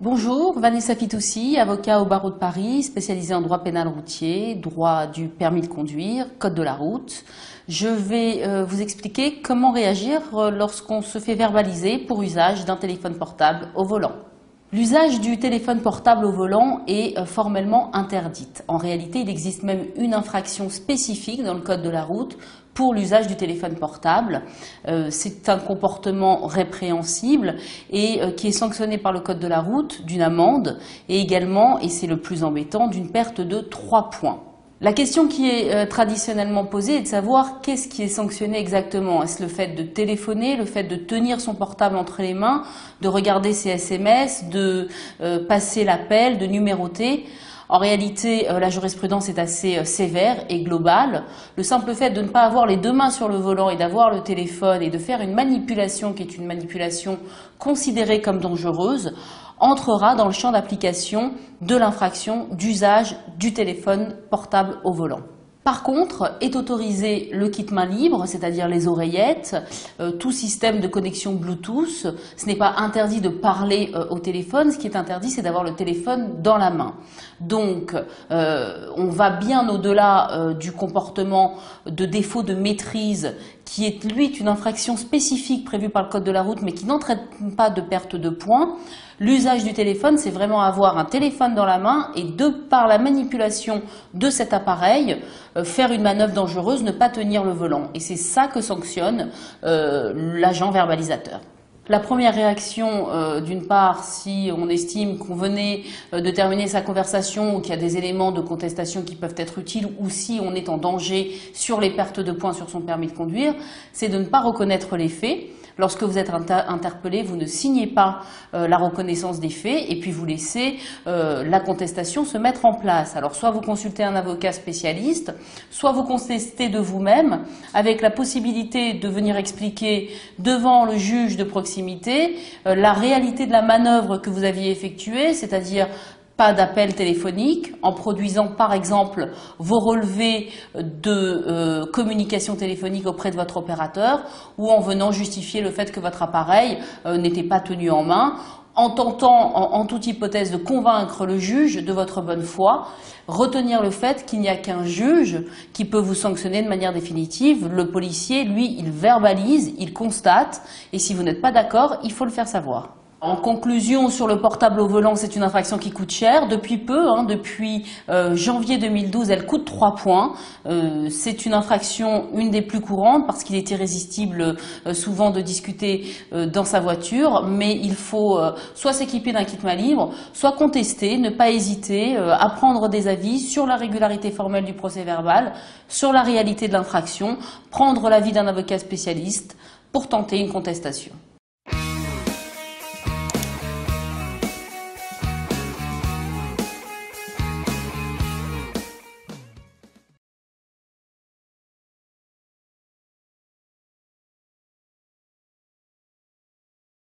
Bonjour, Vanessa Fitoussi, avocat au barreau de Paris, spécialisée en droit pénal routier, droit du permis de conduire, code de la route. Je vais vous expliquer comment réagir lorsqu'on se fait verbaliser pour usage d'un téléphone portable au volant. L'usage du téléphone portable au volant est formellement interdite. En réalité, il existe même une infraction spécifique dans le code de la route pour l'usage du téléphone portable. C'est un comportement répréhensible et qui est sanctionné par le code de la route d'une amende et également, et c'est le plus embêtant, d'une perte de 3 points. La question qui est traditionnellement posée est de savoir qu'est-ce qui est sanctionné exactement. Est-ce le fait de téléphoner, le fait de tenir son portable entre les mains, de regarder ses SMS, de passer l'appel, de numéroter? En réalité, la jurisprudence est assez sévère et globale. Le simple fait de ne pas avoir les deux mains sur le volant et d'avoir le téléphone et de faire une manipulation qui est une manipulation considérée comme dangereuse entrera dans le champ d'application de l'infraction d'usage du téléphone portable au volant. Par contre, est autorisé le kit main libre, c'est-à-dire les oreillettes, tout système de connexion Bluetooth. Ce n'est pas interdit de parler au téléphone, ce qui est interdit, c'est d'avoir le téléphone dans la main. Donc, on va bien au-delà du comportement de défaut de maîtrise, qui est, lui, une infraction spécifique prévue par le code de la route, mais qui n'entraîne pas de perte de points. L'usage du téléphone, c'est vraiment avoir un téléphone dans la main et de par la manipulation de cet appareil, faire une manœuvre dangereuse, ne pas tenir le volant. Et c'est ça que sanctionne l'agent verbalisateur. La première réaction, d'une part, si on estime qu'on venait de terminer sa conversation ou qu'il y a des éléments de contestation qui peuvent être utiles ou si on est en danger sur les pertes de points sur son permis de conduire, c'est de ne pas reconnaître les faits. Lorsque vous êtes interpellé, vous ne signez pas la reconnaissance des faits et puis vous laissez la contestation se mettre en place. Alors soit vous consultez un avocat spécialiste, soit vous contestez de vous-même avec la possibilité de venir expliquer devant le juge de proximité la réalité de la manœuvre que vous aviez effectuée, c'est-à-dire pas d'appel téléphonique, en produisant par exemple vos relevés de communication téléphonique auprès de votre opérateur ou en venant justifier le fait que votre appareil n'était pas tenu en main, en tentant en toute hypothèse de convaincre le juge de votre bonne foi, retenir le fait qu'il n'y a qu'un juge qui peut vous sanctionner de manière définitive. Le policier, lui, il verbalise, il constate et si vous n'êtes pas d'accord, il faut le faire savoir. En conclusion, sur le portable au volant, c'est une infraction qui coûte cher. Depuis peu, depuis janvier 2012, elle coûte 3 points. C'est une infraction, une des plus courantes, parce qu'il est irrésistible souvent de discuter dans sa voiture. Mais il faut soit s'équiper d'un kit main libre, soit contester, ne pas hésiter à prendre des avis sur la régularité formelle du procès verbal, sur la réalité de l'infraction, prendre l'avis d'un avocat spécialiste pour tenter une contestation.